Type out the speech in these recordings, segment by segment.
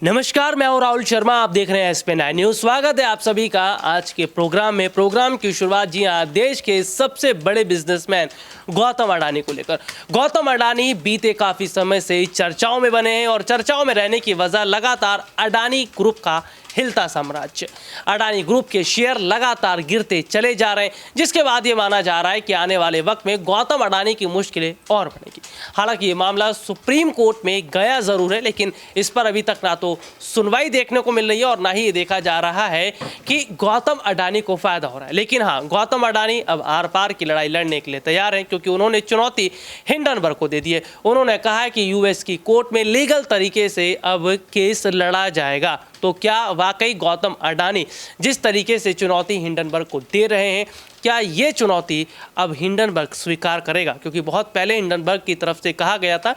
नमस्कार, मैं हूं राहुल शर्मा। आप देख रहे हैं SP9 न्यूज़। स्वागत है आप सभी का आज के प्रोग्राम में। प्रोग्राम की शुरुआत जी हाँ देश के सबसे बड़े बिजनेसमैन गौतम अडानी को लेकर। गौतम अडानी बीते काफ़ी समय से चर्चाओं में बने हैं और चर्चाओं में रहने की वजह लगातार अडानी ग्रुप का हिलता साम्राज्य। अडानी ग्रुप के शेयर लगातार गिरते चले जा रहे हैं, जिसके बाद ये माना जा रहा है कि आने वाले वक्त में गौतम अडानी की मुश्किलें और बढ़ेगी। हालांकि ये मामला सुप्रीम कोर्ट में गया ज़रूर है, लेकिन इस पर अभी तक ना तो सुनवाई देखने को मिल रही है और ना ही ये देखा जा रहा है कि गौतम अडानी को फ़ायदा हो रहा है। लेकिन हाँ, गौतम अडानी अब आर पार की लड़ाई लड़ने के लिए तैयार हैं, क्योंकि उन्होंने चुनौती हिंडनबर्ग को दे दी है। उन्होंने कहा है कि US की कोर्ट में लीगल तरीके से अब केस लड़ा जाएगा। तो क्या वाकई गौतम अडानी जिस तरीके से चुनौती हिंडनबर्ग को दे रहे हैं, क्या ये चुनौती अब हिंडनबर्ग स्वीकार करेगा? क्योंकि बहुत पहले हिंडनबर्ग की तरफ से कहा गया था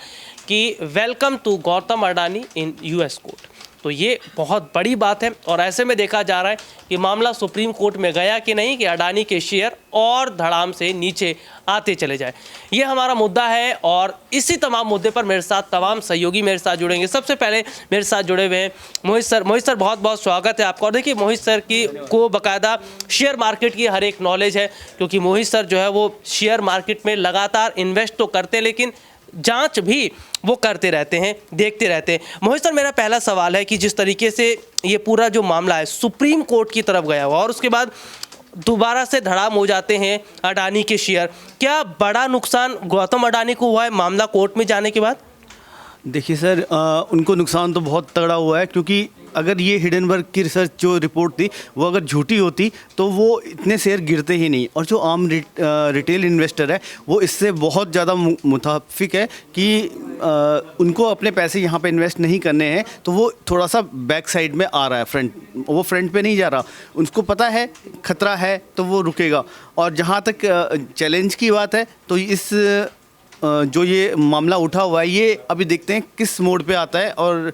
कि welcome to Gautam Adani in US court. तो ये बहुत बड़ी बात है और ऐसे में देखा जा रहा है कि मामला सुप्रीम कोर्ट में गया कि नहीं, कि अडानी के शेयर और धड़ाम से नीचे आते चले जाए। ये हमारा मुद्दा है और इसी तमाम मुद्दे पर मेरे साथ तमाम सहयोगी मेरे साथ जुड़ेंगे। सबसे पहले मेरे साथ जुड़े हुए हैं मोहित सर। मोहित सर, बहुत बहुत स्वागत है आपका। और देखिए, मोहित सर को बाकायदा शेयर मार्केट की हर एक नॉलेज है, क्योंकि मोहित सर जो है वो शेयर मार्केट में लगातार इन्वेस्ट तो करते हैं, लेकिन जांच भी वो करते रहते हैं, देखते रहते हैं। मोहित सर, मेरा पहला सवाल है कि जिस तरीके से ये पूरा जो मामला है सुप्रीम कोर्ट की तरफ गया हुआ और उसके बाद दोबारा से धड़ाम हो जाते हैं अडानी के शेयर, क्या बड़ा नुकसान गौतम अडानी को हुआ है मामला कोर्ट में जाने के बाद? देखिए सर, उनको नुकसान तो बहुत तगड़ा हुआ है, क्योंकि अगर ये हिंडनबर्ग की रिसर्च जो रिपोर्ट थी वो अगर झूठी होती तो वो इतने शेयर गिरते ही नहीं। और जो आम रिटेल इन्वेस्टर है वो इससे बहुत ज़्यादा मुताफिक है कि उनको अपने पैसे यहाँ पे इन्वेस्ट नहीं करने हैं, तो वो थोड़ा सा बैक साइड में आ रहा है, वो फ्रंट पे नहीं जा रहा। उनको पता है खतरा है तो वो रुकेगा। और जहाँ तक चैलेंज की बात है, तो इस जो ये मामला उठा हुआ है, ये अभी देखते हैं किस मोड पे आता है और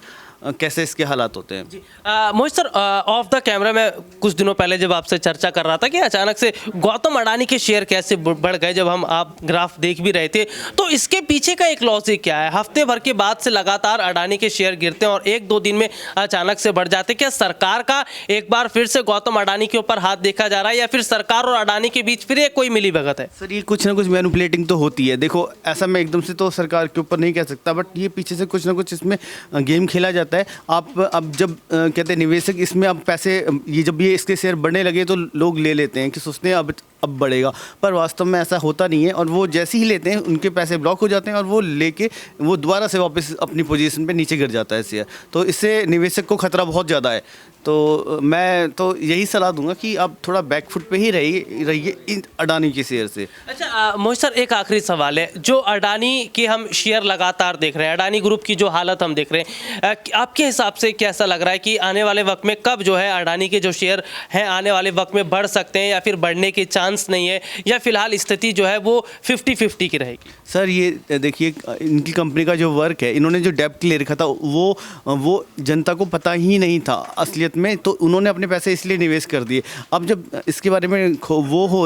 कैसे इसके हालात होते हैं। मोहित सर, ऑफ द कैमरा में कुछ दिनों पहले जब आपसे चर्चा कर रहा था कि अचानक से गौतम अडानी के शेयर कैसे बढ़ गए, जब आप ग्राफ देख भी रहे थे, तो इसके पीछे का एक लॉजिक क्या है? हफ्ते भर के बाद से लगातार अडानी के शेयर गिरते हैं और एक दो दिन में अचानक से बढ़ जाते हैं। क्या सरकार का एक बार फिर से गौतम अडानी के ऊपर हाथ देखा जा रहा है, या फिर सरकार और अडानी के बीच फिर कोई मिली भगत है? सर, ये कुछ ना कुछ मैनिपुलेटिंग तो होती है। देखो, ऐसा मैं एकदम से तो सरकार के ऊपर नहीं कह सकता, बट ये पीछे से कुछ ना कुछ इसमें गेम खेला जाता है। आप अब जब कहते हैं निवेशक इसमें अब पैसे, ये जब ये इसके शेयर बढ़ने लगे तो लोग ले लेते हैं कि सोचते हैं अब बढ़ेगा, पर वास्तव में ऐसा होता नहीं है। और वो जैसे ही लेते हैं उनके पैसे ब्लॉक हो जाते हैं और वो लेके वो दोबारा से वापस अपनी पोजीशन पे नीचे गिर जाता है शेयर। तो इससे निवेशक को खतरा बहुत ज़्यादा है। तो मैं तो यही सलाह दूंगा कि आप थोड़ा बैकफुट पे ही रहिए इन अडानी के शेयर से। अच्छा मोहित सर, एक आखिरी सवाल है। जो अडानी के हम शेयर लगातार देख रहे हैं, अडानी ग्रुप की जो हालत हम देख रहे हैं, आपके हिसाब से कैसा लग रहा है कि आने वाले वक्त में कब जो है अडानी के जो शेयर हैं आने वाले वक्त में बढ़ सकते हैं, या फिर बढ़ने के चांस नहीं है, या फिलहाल स्थिति जो है वो 50-50 की रहेगी? सर, ये देखिए, इनकी कंपनी का जो वर्क है, इन्होंने जो डेब्ट ले रखा था वो जनता को पता ही नहीं था असलियत में, तो उन्होंने अपने पैसे इसलिए निवेश कर दिए। अब जब इसके बारे में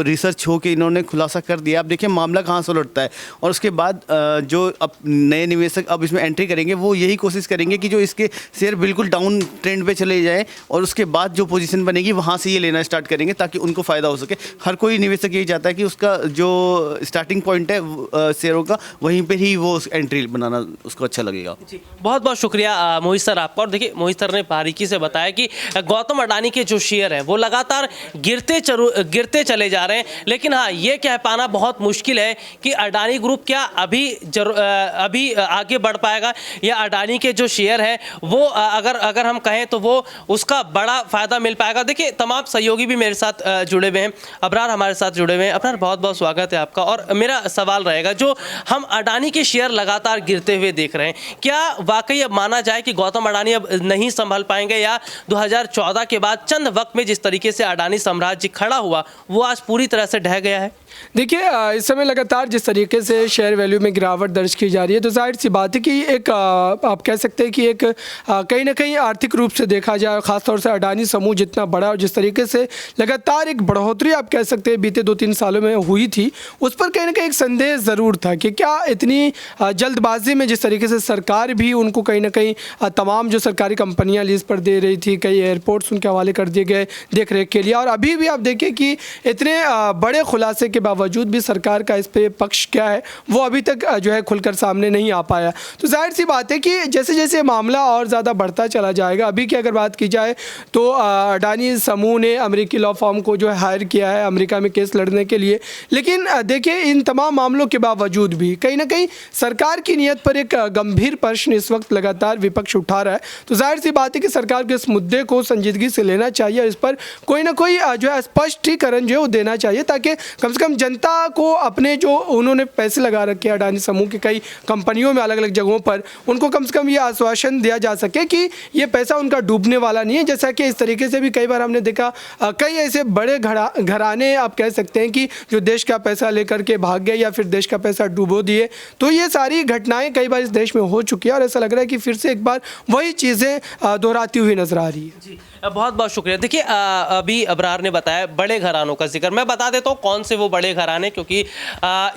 रिसर्च हो के इन्होंने खुलासा कर दिया, अब देखिए मामला कहाँ से उलटता है। और उसके बाद जो अब नए निवेशक अब इसमें एंट्री करेंगे वो यही कोशिश करेंगे कि जो इसके शेयर बिल्कुल डाउन ट्रेंड पे चले जाए, और उसके बाद जो पोजीशन बनेगी वहाँ से ये लेना स्टार्ट करेंगे ताकि उनको फ़ायदा हो सके। हर कोई निवेशक यही चाहता है कि उसका जो स्टार्टिंग पॉइंट है शेयरों का, वहीं पर ही वो एंट्री बनाना उसको अच्छा लगेगा। बहुत बहुत शुक्रिया मोहित सर आपका। और देखिए, मोहित सर ने बारीकी से बताया कि गौतम अडानी के जो शेयर हैं वो लगातार गिरते चले जा रहे हैं, लेकिन हाँ, ये कह पाना बहुत मुश्किल है कि अडानी ग्रुप क्या अभी आगे बढ़ पाएगा, या अडानी के जो शेयर है वो अगर हम कहें तो वो उसका बड़ा फायदा मिल पाएगा। देखिए, तमाम सहयोगी भी मेरे साथ जुड़े हुए हैं। अबरार हमारे साथ जुड़े हुए हैं। अबरार, बहुत बहुत स्वागत है आपका। और मेरा सवाल रहेगा, जो हम अडानी के शेयर लगातार गिरते हुए देख रहे हैं, क्या वाकई अब माना जाए कि गौतम अडानी अब नहीं संभल पाएंगे, या 2014 के बाद चंद वक्त में जिस तरीके से अडानी साम्राज्य खड़ा हुआ वो आज पूरी तरह से ढह गया है? देखिए, इस समय लगातार जिस तरीके से शेयर वैल्यू में गिरावट दर्ज की जा रही है, तो जाहिर सी बात है कि एक आप कह सकते हैं कि एक कहीं ना कहीं आर्थिक रूप से देखा जाए, खासतौर से अडानी समूह जितना बड़ा और जिस तरीके से लगातार एक बढ़ोतरी आप कह सकते हैं बीते 2-3 सालों में हुई थी, उस पर कहीं ना कहीं एक संदेह ज़रूर था कि क्या इतनी जल्दबाजी में जिस तरीके से सरकार भी उनको कहीं ना कहीं तमाम जो सरकारी कंपनियाँ लीज पर दे रही थी, कई एयरपोर्ट्स उनके हवाले कर दिए गए देख रेख के लिए, और अभी भी आप देखिए कि इतने बड़े खुलासे के बावजूद भी सरकार का इस पे पक्ष क्या है वो अभी तक जो है खुलकर सामने नहीं आ पाया। तो जाहिर सी बात है कि जैसे जैसे मामला और ज़्यादा बढ़ता चला जाएगा, अभी की अगर बात की जाए तो अडानी समूह ने अमेरिकी लॉ फॉर्म को जो है हायर किया है अमेरिका में केस लड़ने के लिए, लेकिन देखिए इन तमाम मामलों के बावजूद भी कहीं ना कहीं सरकार की नीयत पर एक गंभीर प्रश्न इस वक्त लगातार विपक्ष उठा रहा है। तो जाहिर सी बात है कि सरकार को इस मुद्दे को संजीदगी से लेना चाहिए, इस पर कोई ना कोई जो है स्पष्टीकरण जो है वो देना चाहिए, ताकि कम से कम जनता को अपने जो उन्होंने पैसे लगा रखे हैं अडानी समूह की कई कंपनियों में अलग अलग जगहों पर, उनको कम से कम ये आश्वासन दिया जा सके कि ये पैसा उनका डूबने वाला नहीं है। जैसा कि इस तरीके से भी कई बार हमने देखा कई ऐसे बड़े घराने आप कह सकते हैं कि जो देश का पैसा लेकर के भाग गए या फिर देश का पैसा डुबो दिए। तो ये सारी घटनाएं कई बार इस देश में हो चुकी है और ऐसा लग रहा है कि फिर से एक बार वही चीज़ें दोहराती हुई नजर आ रही है। जी, बहुत बहुत शुक्रिया। देखिए, अभी अबरार ने बताया बड़े घरानों का जिक्र, मैं बता देता हूँ कौन से वो बड़े घराने, क्योंकि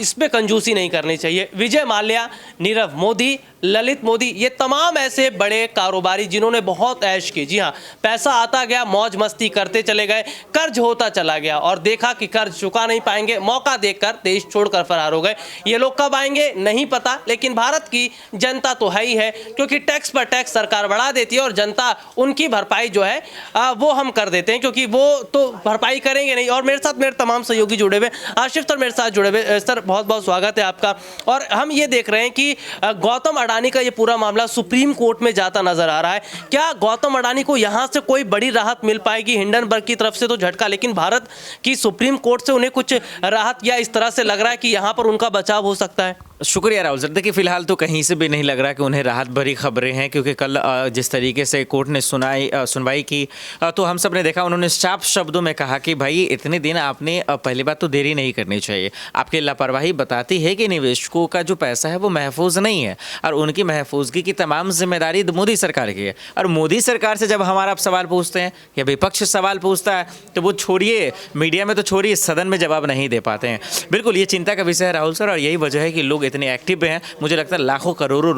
इसमें कंजूसी नहीं करनी चाहिए। विजय माल्या, नीरव मोदी, ललित मोदी, ये तमाम ऐसे बड़े कारोबारी जिन्होंने बहुत ऐश की। जी हाँ, पैसा आता गया, मौज मस्ती करते चले गए, कर्ज होता चला गया और देखा कि कर्ज चुका नहीं पाएंगे, मौका देखकर देश छोड़कर फरार हो गए। ये लोग कब आएंगे नहीं पता, लेकिन भारत की जनता तो है ही है, क्योंकि टैक्स पर टैक्स सरकार बढ़ा देती है और जनता उनकी भरपाई जो है वो हम कर देते हैं, क्योंकि वो तो भरपाई करेंगे नहीं। और मेरे साथ मेरे तमाम सहयोगी जुड़े हुए, आशिफ सर मेरे साथ जुड़े हुए। सर बहुत बहुत स्वागत है आपका। और हम ये देख रहे हैं कि गौतम अडानी का ये पूरा मामला सुप्रीम कोर्ट में जाता नजर आ रहा है। क्या गौतम अडानी को यहाँ से कोई बड़ी राहत मिल पाएगी? हिंडनबर्ग की तरफ से तो झटका, लेकिन भारत की सुप्रीम कोर्ट से उन्हें कुछ राहत, या इस तरह से लग रहा है कि यहाँ पर उनका बचाव हो सकता है? शुक्रिया राहुल सर। देखिए, फिलहाल तो कहीं से भी नहीं लग रहा कि उन्हें राहत भरी खबरें हैं, क्योंकि कल जिस तरीके से कोर्ट ने सुनवाई की तो हम सब ने देखा, उन्होंने साफ शब्दों में कहा कि भाई इतने दिन आपने पहली बात तो देरी नहीं करनी चाहिए। आपकी लापरवाही बताती है कि निवेशकों का जो पैसा है वो महफूज नहीं है और उनकी महफूजगी की तमाम जिम्मेदारी मोदी सरकार की है। और मोदी सरकार से जब हमारा आप सवाल पूछते हैं या विपक्ष सवाल पूछता है तो वो छोड़िए, मीडिया में तो छोड़िए, सदन में जवाब नहीं दे पाते हैं। बिल्कुल ये चिंता का विषय है राहुल सर, और यही वजह है कि लोग इतने एक्टिव हैं। मुझे लगता है लाखों करोड़ों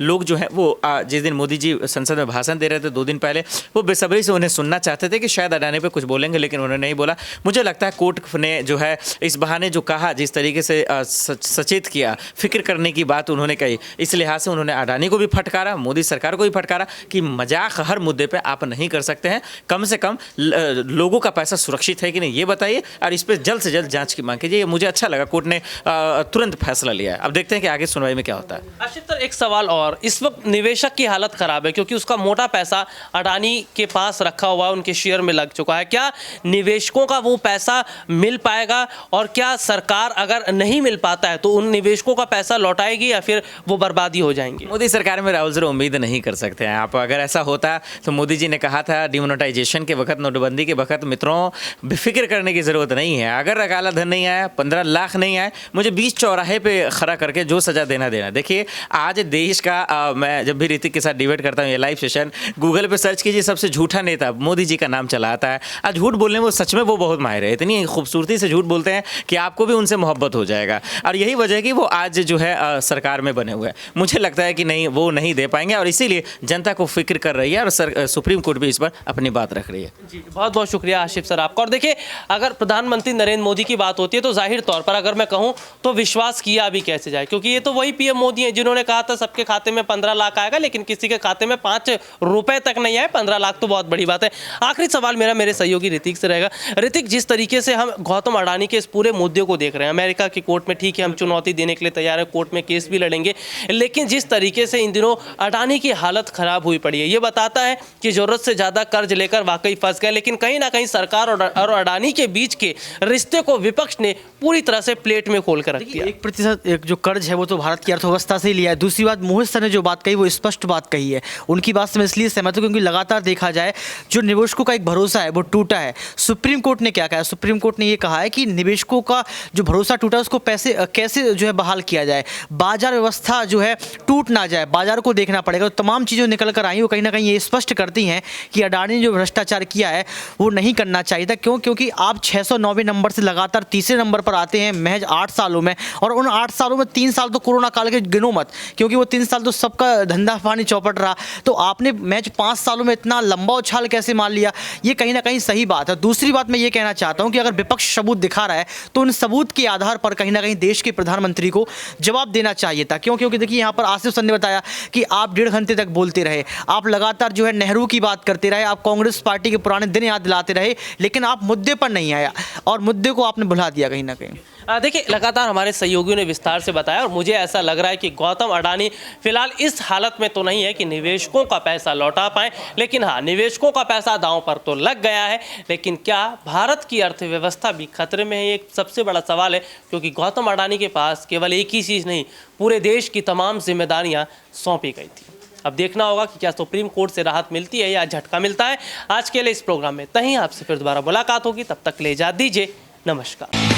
लोग जो हैं वो जिस दिन मोदी जी संसद में भाषण दे रहे थे 2 दिन पहले, वो बेसब्री से उन्हें सुनना चाहते थे कि शायद अडानी पे कुछ बोलेंगे, लेकिन उन्होंने नहीं बोला। मुझे लगता है कोर्ट ने जो है इस बहाने जो कहा, जिस तरीके से सचेत किया, फिक्र करने की बात उन्होंने कही, इस लिहाज से उन्होंने अडानी को भी फटकारा, मोदी सरकार को भी फटकारा कि मजाक हर मुद्दे पर आप नहीं कर सकते हैं। कम से कम लोगों का पैसा सुरक्षित है कि नहीं ये बताइए और इस पर जल्द से जल्द जांच की मांग कीजिए। मुझे अच्छा लगा कोर्ट ने तुरंत फैसला लिया है। अब देखते हैं कि आगे सुनवाई में क्या होता है। आशिफ सर, एक सवाल और, इस वक्त निवेशक की हालत खराब है क्योंकि उसका मोटा पैसा अडानी के पास रखा हुआ है, उनके शेयर में लग चुका है। क्या निवेशकों का वो पैसा मिल पाएगा, और क्या सरकार अगर नहीं मिल पाता है तो उन निवेशकों का पैसा लौटाएगी या फिर वो बर्बादी हो जाएंगे? मोदी सरकार में राहुल सर उम्मीद नहीं कर सकते हैं आप। अगर ऐसा होता तो मोदी जी ने कहा था डिमोनेटाइजेशन के वक्त, नोटबंदी के वक्त, मित्रों बेफिक्र करने की जरूरत नहीं है। अगर काला धन नहीं आया, 15 लाख नहीं आए, मुझे 20 चौराहे पे खड़ा करके जो सजा देना। देखिए आज देश का मैं जब भी ऋतिक के साथ डिबेट करता हूँ ये लाइव सेशन, गूगल पे सर्च कीजिए सबसे झूठा नेता, मोदी जी का नाम चला आता है। आज झूठ बोलने में वो सच में वो बहुत माहिर है, इतनी खूबसूरती से झूठ बोलते हैं कि आपको भी उनसे मोहब्बत हो जाएगा। और यही वजह है कि वो आज जो है सरकार में बने हुए हैं। मुझे लगता है कि नहीं, वो नहीं दे पाएंगे और इसीलिए जनता को फिक्र कर रही है और सुप्रीम कोर्ट भी इस पर अपनी बात रख रही है। जी, बहुत बहुत शुक्रिया आशिफ सर आपका। और देखिए, अगर प्रधानमंत्री नरेंद्र मोदी की बात होती है तो जाहिर तौर पर अगर मैं कहूँ तो विश्वास किया भी कैसे जाए, क्योंकि ये तो वही पीएम मोदी हैं जिन्होंने कहा था सबके खाते में 15 लाख आएगा, लेकिन किसी के खाते में 5 रुपए तक नहीं आए। 15 लाख तो बहुत बड़ी बात है। आखिरी सवाल मेरे सहयोगी ऋतिक से रहेगा। ऋतिक, जिस तरीके से हम गौतम अडानी के इस पूरे मुद्दे को देख रहे हैं, अमेरिका की कोर्ट में ठीक है हम चुनौती देने के लिए तैयार है, कोर्ट में केस भी लड़ेंगे, लेकिन जिस तरीके से इन दिनों अडानी की हालत खराब हुई पड़ी है, ये बताता है कि जरूरत से ज्यादा कर्ज लेकर वाकई फंस गए। लेकिन कहीं ना कहीं सरकार और अडानी के बीच के रिश्ते को विपक्ष ने पूरी तरह से प्लेट में खोल कर रख दिया। 1% एक जो कर्ज है वो तो भारत की अर्थव्यवस्था से ही लिया है। दूसरी बात, मोहित सर ने जो बात कही वो स्पष्ट बात कही है। उनकी बात से मैं इसलिए सहमत हूँ क्योंकि लगातार देखा जाए जो निवेशकों का एक भरोसा है वो टूटा है। सुप्रीम कोर्ट ने क्या कहा? सुप्रीम कोर्ट ने ये कहा है कि निवेशकों का जो भरोसा टूटा है उसको पैसे कैसे जो है बहाल किया जाए, बाजार व्यवस्था जो है टूट ना जाए, बाजार को देखना पड़ेगा। तो तमाम चीज़ें निकल कर आई वो कहीं ना कहीं ये स्पष्ट करती हैं कि अडानी ने जो भ्रष्टाचार किया है वो नहीं करना चाहिए था। क्यों? क्योंकि आप 609वें नंबर से लगातार तीसरे नंबर पर आते हैं महज 8 सालों में, और उन 8 सालों में 3 साल तो कोरोना काल के गिनो मत, क्योंकि वो 3 साल तो सबका धंधा पानी चौपट रहा। तो आपने महज 5 सालों में इतना लंबा उछाल कैसे मार लिया? ये कहीं ना कहीं सही बात है। दूसरी बात मैं ये कहना चाहता हूँ कि अगर विपक्ष सबूत दिखा रहा है तो उन सबूत के आधार पर कहीं ना कहीं देश के प्रधानमंत्री को जवाब देना चाहिए था। क्यों? क्योंकि देखिए यहाँ पर आसिफ सर ने बताया कि आप 1.5 घंटे तक बोलते रहे, आप लगातार जो है नेहरू की बात करते रहे, आप कांग्रेस पार्टी के पुराने दिन याद दिलाते रहे, लेकिन आप मुद्दे पर नहीं आया और मुद्दे को आपने भुला दिया कहीं ना कहीं। देखिए, लगातार हमारे सहयोगियों ने विस्तार से बताया और मुझे ऐसा लग रहा है कि गौतम अडानी फिलहाल इस हालत में तो नहीं है कि निवेशकों का पैसा लौटा पाएं, लेकिन हाँ, निवेशकों का पैसा दांव पर तो लग गया है। लेकिन क्या भारत की अर्थव्यवस्था भी खतरे में है? ये एक सबसे बड़ा सवाल है, क्योंकि गौतम अडानी के पास केवल एक ही चीज़ नहीं, पूरे देश की तमाम जिम्मेदारियाँ सौंपी गई थी। अब देखना होगा कि क्या सुप्रीम कोर्ट से राहत मिलती है या झटका मिलता है। आज के लिए इस प्रोग्राम में तहीं आपसे फिर दोबारा मुलाकात होगी, तब तक ले इजाज़त दीजिए। नमस्कार।